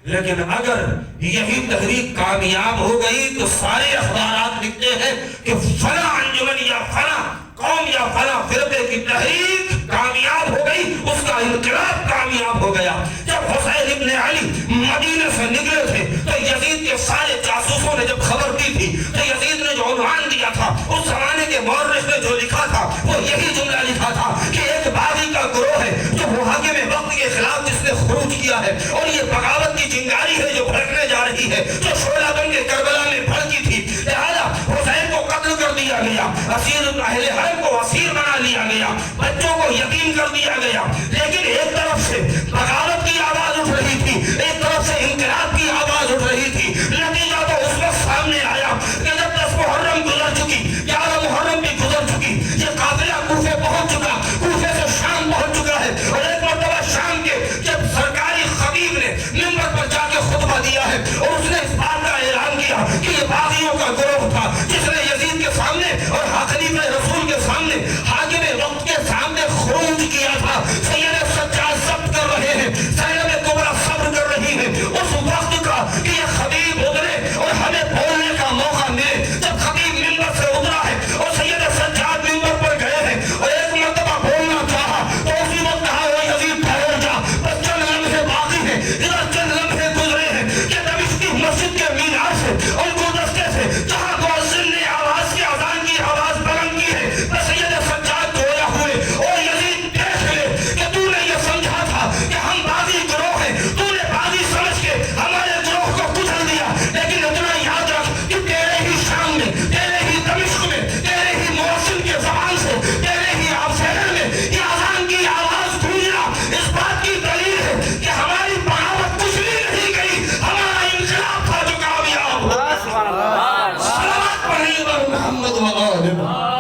Speaker 3: لیکن اگر یہی تحریک کامیاب ہو گئی تو سارے اخبارات لکھتے ہیں کہ فلاں انجمن یا فلاں قوم یا فلاں فرقے کی تحریک کامیاب ہو گئی، اس کا انقلاب کامیاب ہو گیا. جب حسین ابن علی مدینے سے نکلے تھے تو یزید کے سارے جاسوسوں نے جب خبر دی تھی تو یزید نے جو عنوان دیا تھا، اس زمانے کے مورخ نے جو لکھا تھا وہ یہی جملہ لکھا تھا کہ ایک باغی کا گروہ ہے جو محاکم وقت کے خلاف جس نے خروج کیا ہے، اور یہ بغاوت کی چنگاری ہے جو بھڑکنے جا رہی ہے، جو شعلہ بن کے کربلا میں بھڑکی تھی. لہذا حسین کو قتل کر دیا گیا، اسیر اہل حرم کو اسیر بنا لیا گیا، بچوں کو یتیم کر دیا گیا. لیکن ایک طرف سے بغاوت کی آواز اٹھ رہی تھی، ایک طرف سے انقلاب کی آواز اٹھ رہی تھی. نتیجہ تو اس وقت سامنے آیا کہ جب 10 محرم گزر چکی، 11 محرم بھی گزر چکی، یہ قافلہ کوفے پہنچ چکا، کوفے سے شام پہنچ چکا ہے. اور ایک مرتبہ شام کے جب سرکاری خطیب نے منبر پر جا کے خطبہ دیا ہے اور اس نے اس بات کا اعلان کیا کہ یہ باغیوں کا گروہ تھا جس نے یزید کے سامنے اور خلیفہ رسول کے سامنے، حاکم وقت کے سامنے خروج کیا تھا. سید سجاد ضبط کر رہے ہیں، زینب کبریٰ صبر کر رہی ہے اس وقت کا کہ یہ خطیب اترے اور ہمیں بولنے کا موقع ملے. جب خطیب ممبر سے اترا ہے اور سید سجاد ممبر پر گئے ہیں اور ایک مرتبہ بولنا چاہا تو اسی وقت کہا وہ یزید ٹھہر جا، بس چند لمحے باقی ہیں. ادھر چند لمحے گزرے ہیں کہ دمشق کی مسجد کے مینار سے اور گلدستے سے جہاں مؤذن نے آواز کی اذان کی آواز بلند کی ہے، بس سید سجاد گویا ہوئے اور یزید دیکھ لے کہ تو نے یہ سمجھا تھا کہ ہم باغی گروہ ہیں، تو نے باغی سمجھ کے ہمارے گروہ کو کچل دیا. لیکن اتنا یاد رکھ کہ تیرے ہی شام میں، تیرے ہی دمشق میں، تیرے ہی مؤذن کے زبان سے، تیرے ہی شہر میں یہ اذان کی آواز گونجنا اس بات کی دلیل ہے کہ ہماری بغاوت کچلی نہیں گئی، ہمارا انقلاب تھا جو کامیاب ہو. صلوات پڑھیں بر محمد و آل محمد.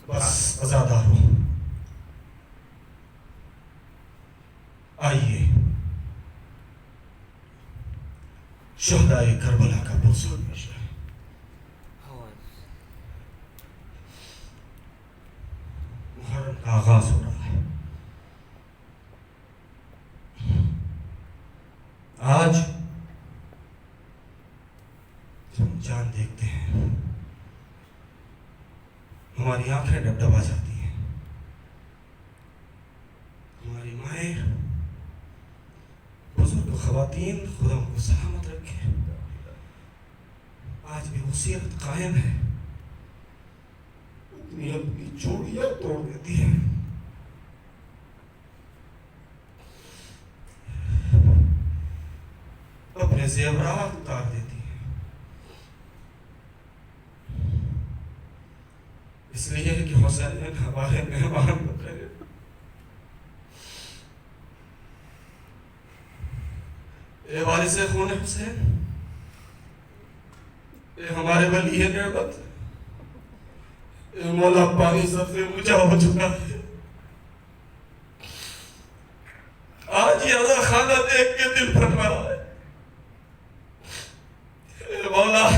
Speaker 3: بس ازادار ہوں. آئیے شہدائے کربلا کا پرسون پیش کریں. محرم کا آغاز ہو رہا ہے. آج جب ہم چاند دیکھتے ہیں ہماری آنکھیں ڈبڈبا جاتی ہیں. ہماری مائیں، بزرگ خواتین، خدا ان کو سلامت رکھے، آج بھی وہ سیرت قائم ہے. اپنی اپنی چوڑیاں توڑ دیتی ہیں، اپنے زیورات اتار دیتی ہیں، اس لیے کہ حسین ہمارے مہمان بنے. اے وارث خون حسین، اے ہمارے ولی نعمت، اے مولا پانی سب سے اونچا ہو چکا ہے. آج یہ عزا خانہ دیکھ کے دل پھٹ رہا ہے. اے مولا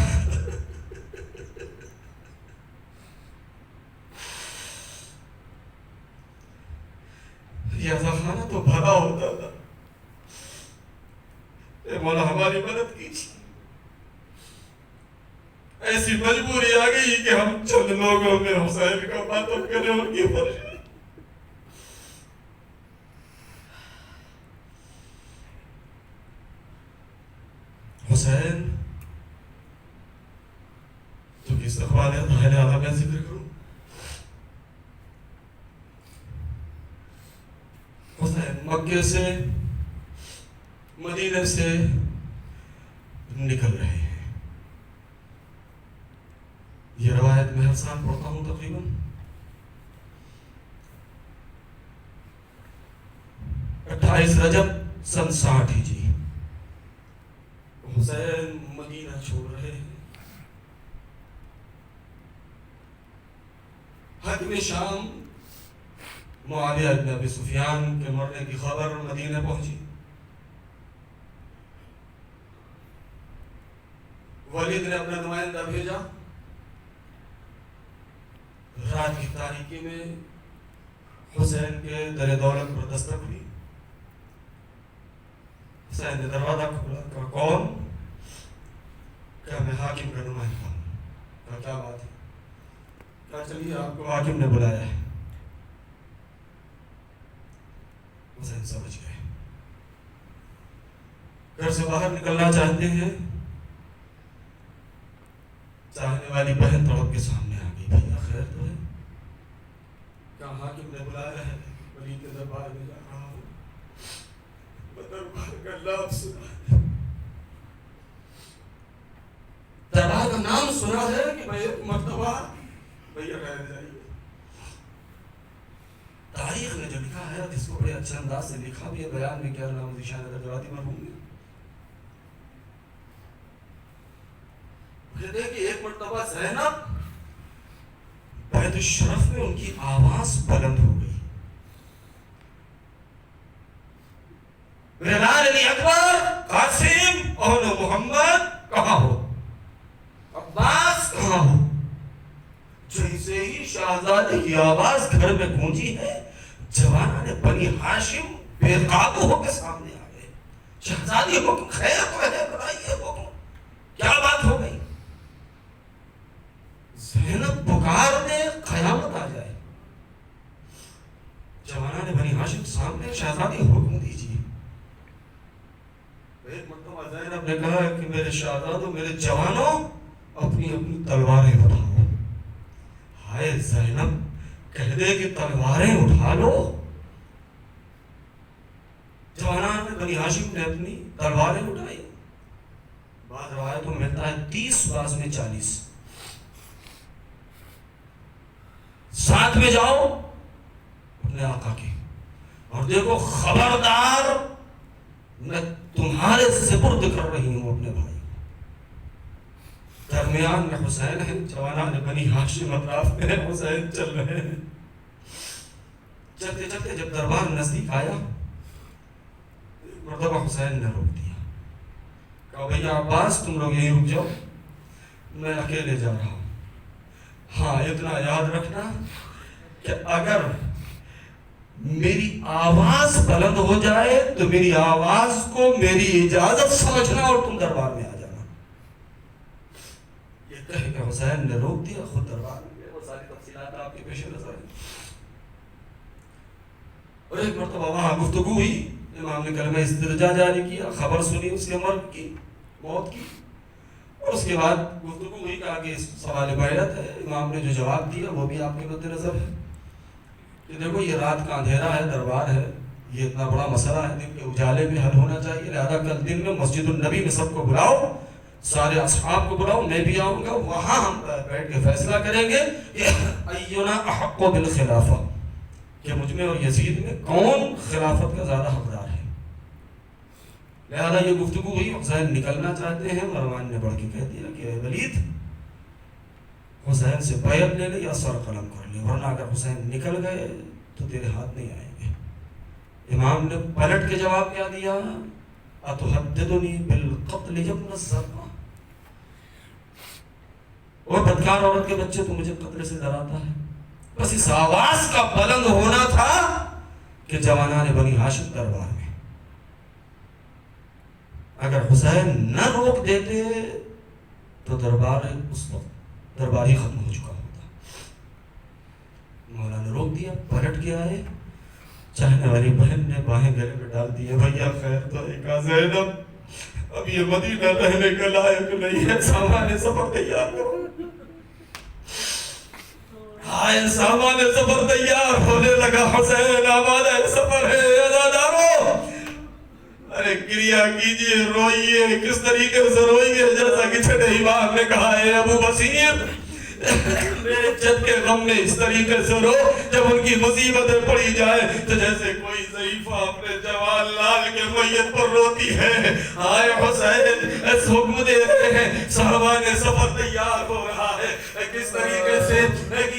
Speaker 3: یہ عزا خانہ تو بھرا ہوتا تھا. اے مولا ہماری مدد کیجیے. ایسی مجبوری آ گئی کہ ہم چند لوگوں میں حسین کا ماتم کریں ان کی فرض. حسین تو کس اخبار ہے پہلے آدھا میں ذکر کروں. حسین مکے سے مدینے سے نکل رہے ہیں. یہ روایت میں ہر سال پڑھتا ہوں تقریباً. اٹھائیس رجب سن 60 ہجری حسین مدینہ چھوڑ رہے ہیں. حاکم شام معاویہ بن ابی سفیان کے مرنے کی خبر مدینہ پہنچی. ولید نے اپنا نمائندہ بھیجا. رات کی تاریکی میں حسین کے در دولت پر دستک ہوئی. حسین نے دروازہ کھولا. کہا کون؟ کہا میں حاکم کا نمائندہ ہوں. کہا کیا بات ہے؟ کہا چلیے آپ کو حاکم نے بلایا ہے. حسین سمجھ گئے. گھر سے باہر نکلنا چاہتے ہیں. چاہنے والی بہن تڑپ کے سامنے آ گئی. بھیا خیر تو ہے؟ کہا حاکم نے بلایا ہے. ولید کے دربار میں جا رہا ہوں. دربار کا نام سنا ہے. دربار کا نام سنا ہے کہ میں ایک مرتبہ بھیا رہ جائیے. تاریخ نے جو لکھا ہے جس کو بڑے اچھے انداز سے لکھا بھی ہے بیان میں کیا نام ذیشان درجواتی مرحوم نے. کہتے ہیں کہ ایک مرتبہ زینب بیت الشرف میں ان کی آواز بلند ہو گئی. بلال علی اکبر، قاسم اور محمد کہاں ہو؟ عباس کہاں ہو؟ جیسے ہی شہزادے کی آواز گھر میں گونجی ہے جوانہ نے بنی ہاشم بے قابو ہو کے سامنے آ گئے. شہزادی حکم خیر تو ہے بتائیے حکم کیا بات ہو گئی؟ زینب پکار دے قیامت آ جائے. جوانہ نے بنی ہاشم سامنے شہزادی حکم دیجیے. ایک مرتبہ زینب نے کہا کہ میرے شہزادوں میرے جوانوں اپنی اپنی تلواریں اٹھاؤ. ہائے زینب کہہ دے کہ تلواریں اٹھا لو. جوانان میں بنی ہاشم نے اپنی تلواریں اٹھائی. بعض روایتوں میں ملتا ہے 30 بعض میں 40. ساتھ میں جاؤ اپنے آقا کے اور دیکھو خبردار میں تمہارے سپرد کر رہی ہوں اپنے بھائی. درمیان میں حسین ہے. جوانان بنی ہاشم اطراف میں حسین چل رہے ہیں. چلتے چلتے جب دربار نزدیک آیا مرتبہ حسین نے روک دیا. کہا بھیا عباس تم لوگ یہیں رک جاؤ میں اکیلے جا رہا ہوں. ہاں اتنا یاد رکھنا کہ اگر میری آواز بلند ہو جائے تو میری آواز کو میری اجازت سمجھنا اور تم دربار میں آ جانا. یہ کہہ کہ حسین نے روک دیا. خود دربار میں گئے. وہ ساری تفصیلات آپ کے پیش نظر ہیں. اور ایک مرتبہ وہاں گفتگو ہوئی. امام نے کلمہ استرجاع جاری کیا. خبر سنی اس کے مرگ کی موت کی. اور اس کے بعد گفتگو ہوئی. کہا کہ اس سوال بیعت ہے. امام نے جو جواب دیا وہ بھی آپ کے مد نظر ہے کہ دیکھو یہ رات کا اندھیرا ہے دربار ہے. یہ اتنا بڑا مسئلہ ہے دن کے اجالے میں حل ہونا چاہیے. لہذا کل دن میں مسجد النبی میں سب کو بلاؤ. سارے اصحاب کو بلاؤ. میں بھی آؤں گا. وہاں ہم بیٹھ کے فیصلہ کریں گے کہ اینا احق بالخلافہ کہ مجھ میں اور یزید میں کون خلافت کا زیادہ حقدار ہے. لہذا یہ گفتگو ہوئی. حسین نکلنا چاہتے ہیں. مروان نے بڑھ کے کہہ دیا کہ ولید حسین سے بیعت لے لے یا سر قلم کر لے ورنہ اگر حسین نکل گئے تو تیرے ہاتھ نہیں آئیں گے. امام نے پلٹ کے جواب کیا دیا اتحددنی بالقتل ابن الزرقاء. اور بدکار عورت کے بچے تو مجھے قتل سے ڈراتا ہے. بس اس آواز کا بلند ہونا تھا کہ جوانان بنی ہاشم دربار میں. اگر حسین نہ روک دیتے تو دربار اس وقت دربار ہی ختم ہو چکا ہوتا. مولا نے روک دیا, پلٹ کے آئے, چاہنے والی بہن نے باہیں گلے میں ڈال دی, بھیا خیر تو ہے کہا زینب اب یہ مدینہ رہنے کے لائق نہیں ہے, سامان سفر تیار کرو. ہائے سامان سفر تیار ہونے لگا, حسین آمادہ سفر ہے, عزادارو ارے کریا کیجئے, روئیے. کس طریقے سے روئیے؟ جیسا کہ چھٹے امام نے کہا ہے ابو بصیر میرے جد کے غم میں اس طریقے سے رو جب ان کی مصیبتیں پڑی جائے تو جیسے کوئی ضعیفہ اپنے جوان لال کے میت پر روتی ہے. آئے حسین اس حکم دے رہے ہیں, صحابان سفر تیار ہو رہا ہے. کس طریقے سے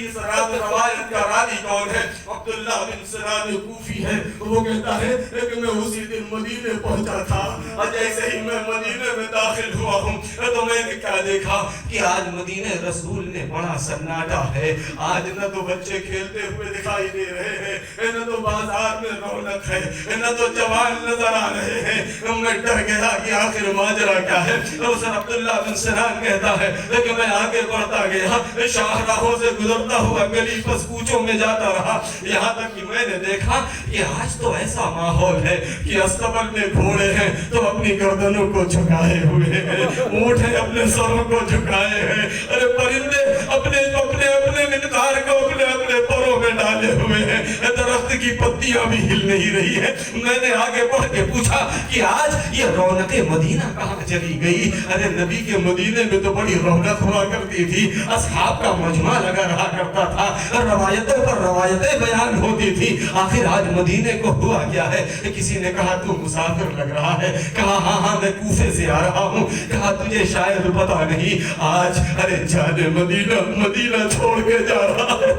Speaker 3: اس روایت کا راوی کون ہے؟ عبداللہ بن سنان کوفی ہے. وہ کہتا ہے کہ میں اسی دن مدینے پہنچا تھا اور جیسے ہی میں مدینے میں داخل ہوا ہوں تو میں نے کیا دیکھا کہ آج مدینے رسول نے بڑا سناٹا ہے. آج نہ تو بچے کھیلتے ہوئے دکھائی دے رہے ہیں, نہ تو بازار میں رونق ہے, نہ تو جوان نظر آ رہے ہیں. میں ڈر گیا کہ آخر ماجرا کیا ہے. سر عبداللہ بن سنان کہتا ہے لیکن میں آگے بڑھتا گیا, شاہراہوں سے گزرتا ہوا گلی پس کوچوں میں جاتا رہا, یہاں تک کہ میں نے دیکھا کہ آج تو ایسا ماحول ہے کہ استبل میں گھوڑے ہیں تو اپنی گردنوں کو جھکائے ہوئے ہیں, اونٹ ہیں اپنے سروں کو جھکائے ہیں, ارے پرندے اپنے اپنے اپنے منقار کو اپنے اپنے پروں میں ڈالے ہوئے ہیں, درخت کی پتیاں بھی ہل نہیں رہی ہیں. میں نے آگے بڑھ کے پوچھا کہ آج یہ رونق مدینہ کہاں چلی گئی؟ ارے نبی کے مدینے میں تو بڑی رونق ہوا کرتی تھی, اصحاب کا مجمع لگا رہا کرتا تھا, روایتوں پر روایتیں بیان ہوتی تھی. آخر آج مدینے کو ہوا کیا ہے؟ کسی نے کہا تو مسافر لگ رہا ہے, کہا ہاں ہاں میں کوفے سے آ رہا ہوں. کہا تجھے شاید پتا نہیں آج ارے جانے مدینہ چھوڑ کے جا رہا ہے.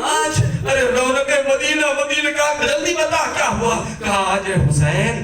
Speaker 3: آج ارے رونق مدینہ کا جلدی بتا کیا ہوا؟ کہا آج حسین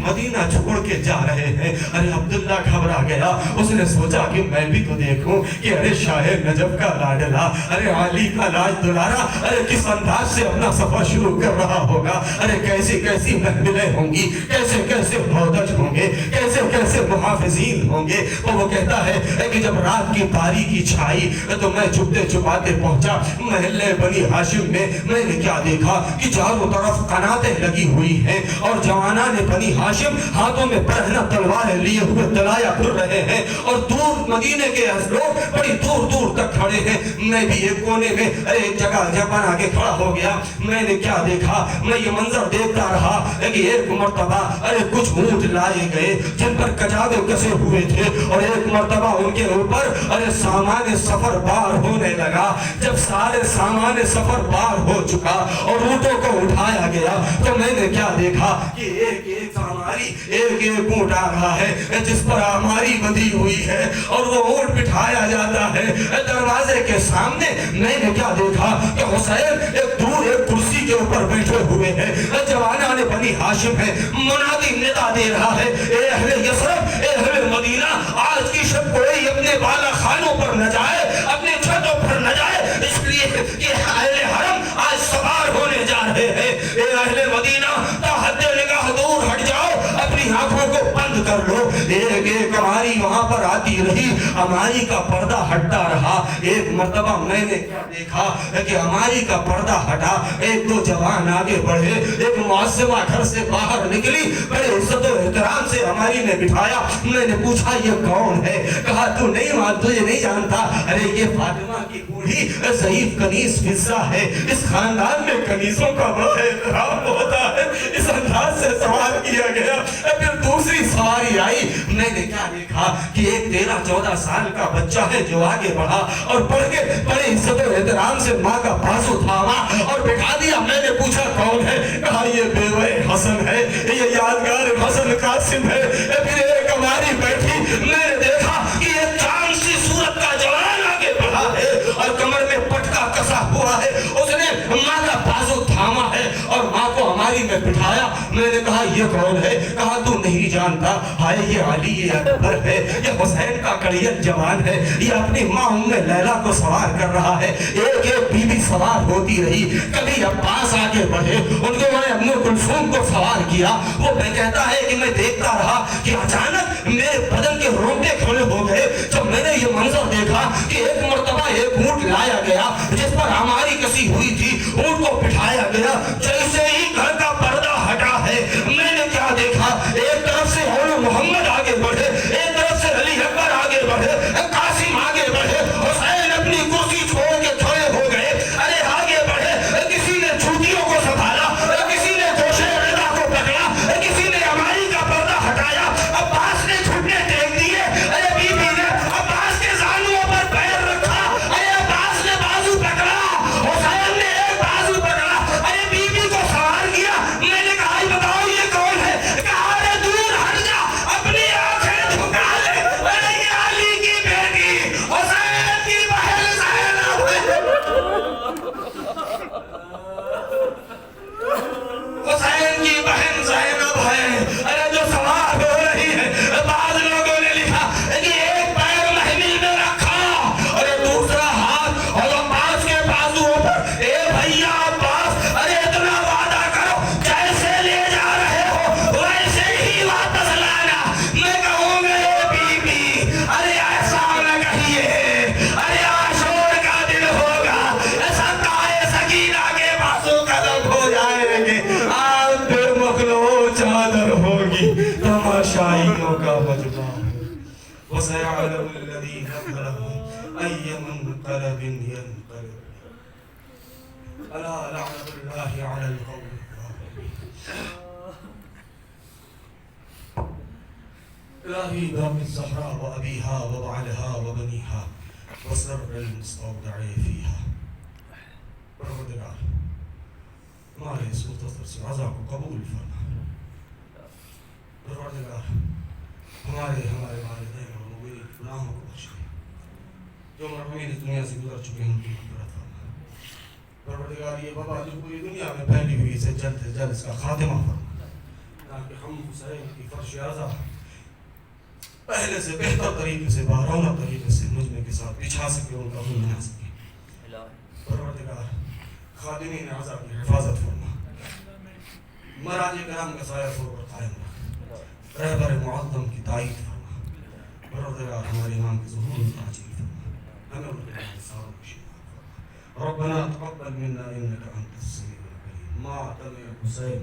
Speaker 3: مدینہ چھوڑ کے جا رہے ہیں. ارے عبداللہ گھبرا گیا, اس نے سوچا کہ میں بھی تو دیکھوں کہ ارے شاہ نجف کا لاڈلا, ارے علی کا لاج دلارا, ارے کس انداز سے اپنا سفر شروع کر رہا ہوگا. ارے کیسی کیسی محفلیں ہوں گی, کیسے کیسے بودج ہوں گے, کیسے کیسے محافظین ہوں گے. اور وہ کہتا ہے کہ جب رات کی تاریکی چھائی تو میں چھپتے چھپاتے پہنچا محلے بنی ہاشم میں نے کیا دیکھا کہ چاروں طرف قناتیں لگی ہوئی ہیں اور جوانان بنی ہاشم ہاتھوں میں پرہنہ تلواریں لیے ہوئے دلایا پھر رہے ہیں, اور دور مدینے کے لوگ بڑی دور دور تک کھڑے ہیں. میں بھی ایک کونے میں ایک جگہ بنا کے کھڑا ہو گیا. میں نے کیا دیکھا, میں یہ منظر دیکھتا رہا کہ ایک مرتبہ ارے کچھ اونٹ لائے گئے جن پر کجاوے کسے ہوئے تھے, اور ایک مرتبہ ان کے اوپر ارے سامان سفر بار ہونے لگا. جب سارے سامان سفر بار ہو چکا اور اونٹوں کو اٹھایا گیا تو میں نے کیا دیکھا کہ ایک ایک اونٹ آ رہا ہے جس پر ہماری بندھی ہوئی ہے, اور وہ اونٹ بٹھایا جاتا ہے. دروازے کے سامنے میں نے کیا دیکھا کہ حسین ایک دور ایک کرسی کے اوپر بیٹھے ہوئے ہیں, جوانان بنی ہاشم ہے. منادی ندا دے رہا ہے, اے اہل یثرب, اے اہل مدینہ, آج کی شب کوئی اپنے بالا خانوں پر نہ جائے, اپنے چھتوں پر نہ جائے, اس لیے کہ اہل حرم آج سوار ہونے جا رہے ہیں. اے اہل مدینہ, تا حد نگاہ دور ہٹ جاؤ, اپنی آنکھوں کو بند کر لو. ایک ایک ہماری وہاں پر آتی رہی, ہماری کا پردہ ہٹتا رہا. ایک مرتبہ میں نے کیا دیکھا کہ ہماری کا پردہ ہٹا, ایک دو جوان آگے بڑھے, ایک معصمہ گھر سے باہر نکلی, بڑے عزت و احترام سے ہماری نے بٹھایا. میں نے پوچھا یہ کون ہے؟ کہا تو تجھے نہیں جانتا, ارے یہ فاطمہ کی بوڑھی ضعیف کنیز فضہ ہے. اس خاندان میں کنیزوں کا بڑا احترام ہوتا ہے. اس انداز سے سوال کیا گیا. پھر دوسری سواری آئی, میں نے کیا دیکھا کہ ایک 13-14 سال کا بچہ ہے جو آگے بڑھا اور پڑھ کے بڑے عزت و احترام سے ماں کا بازو تھاما اور بٹھا دیا. میں نے پوچھا کون ہے؟ کہا یہ بیوہ حسن ہے, یہ یادگار حسن قاسم ہے. پھر ایک ہماری بیٹھی, میں نے دیکھا کہ یہ چاند سی صورت کا جوان آگے بڑھا ہے اور کمر میں پٹکا کسا ہوا ہے. اس نے ماں کا بازو تھاما ہے اور ماں کو ہماری میں بٹھایا. میں نے کہا یہ کون ہے؟ کہا تو نہیں جانتا. ہائے یہ علی یہ اکبر ہے, یہ حسین کا کڑیت جوان ہے, یہ اپنی ماں ام لیلا کو سوار کر رہا ہے. ایک ایک بی بی سوار ہوتی رہی. کبھی عباس آگے بڑھے, ان کو میں ام کلثوم کو سوار کیا. وہ میں کہتا ہے کہ میں دیکھتا رہا کہ اچانک میرے بدن کے رونگٹے کھڑے ہو گئے جب میں نے یہ منظر دیکھا کہ ایک مرتبہ ایک اونٹ لایا گیا جس پر ہماری کسی ہوئی تھی. اونٹ کو بٹھایا گیا. جیسے ہی گھر کا پردہ ہٹا ہے, میں نے کیا دیکھا, ایک طرف سے محمد آگے بڑھے, ایک طرف سے علی اکبر آگے بڑھے, قاسم آگے بڑھے, حسین اپنی کرسی چھوڑ کے کھڑے ہو گئے. ارے آگے بڑھے, کسی نے چھوٹیوں کو سنبھالا, کسی نے جوشے رضا کو پکڑا, کسی نے ہماری کا پردہ ہٹایا. عباس نے گھٹنے ٹیک دیے. ارے بی بی نے عباس کے زانوؤں پر پیر رکھا. ارے عباس نے بازو پکڑا, حسین نے ایک بازو پکڑا. ارے بی بی کو سوار کیا. میں نے کہا بتاؤ یہ کون ہے؟ کہا ارے دور ہٹ جا, اپنی آنکھیں جھکا لے. ارے یہ علی کی بیٹی حسین کی بہن زینب ہے. حسین کی بہن زینب ہے. ارے جو سوار ہو رہی ہے. بعض لوگوں نے لکھا کہ ایک پیر محمل میں رکھا اور دوسرا ہاتھ اور عباس کے بازوؤں پر. اے بھیا عباس, ارے اتنا وعدہ کرو جیسے لے جا رہے ہو ویسے ہی واپس لانا. میں کہوں گا اے بی بی, ارے ایسا نہ کہیے, ارے عاشور کا دن ہوگا, سکائے سکینہ کے بازو قدم ہو جائیں گے. آپ پھر مخلوع چادر ہوگی, تماشائیوں کا مجمع ہو. وَسَيَعْلَمُ الَّذِينَ ظَلَمُوا أَيَّ مُنقَلَبٍ يَنقَلِبُونَ. أَلَا لَعْنَةُ اللَّهِ عَلَى الْقَوْمِ الظَّالِمِينَ. إلهي دام الزهراء وأبيها وبعلها وبنيها وسر المستودع فيها. پروردگار ہمارے اس مختصر سے عزا کو قبول فرما. پروردگار ہمارے والدین اور مومنین کے گناہوں کو بخش دے. جو مرحومین اس دنیا سے گزر چکے ہیں ان کی مغفرت فرما. پروردگار یہ وبا جو پوری دنیا میں پھیلی ہوئی اسے جلد سے جلد اس کا خاتمہ فرما, تاکہ ہم حسین کی فرش عزا پہلے سے بہتر طریقے سے, بارونہ طریقے سے مجمع کے ساتھ بچھا سکے, ان کا خون بنا سکے. پروردگار خادمین اعضاء کی حفاظت فرما, مراجع کرام کا سایہ فوق پر قائم رکھ, رہبر معظم کی تائید فرما. پروردگار ہمارے امام کے ظہور عاجل فرما, ہمیں ان کے ساروں کو شفا فرما. ربنا تقبل منا انك انت السميع العليم. ماتم حسین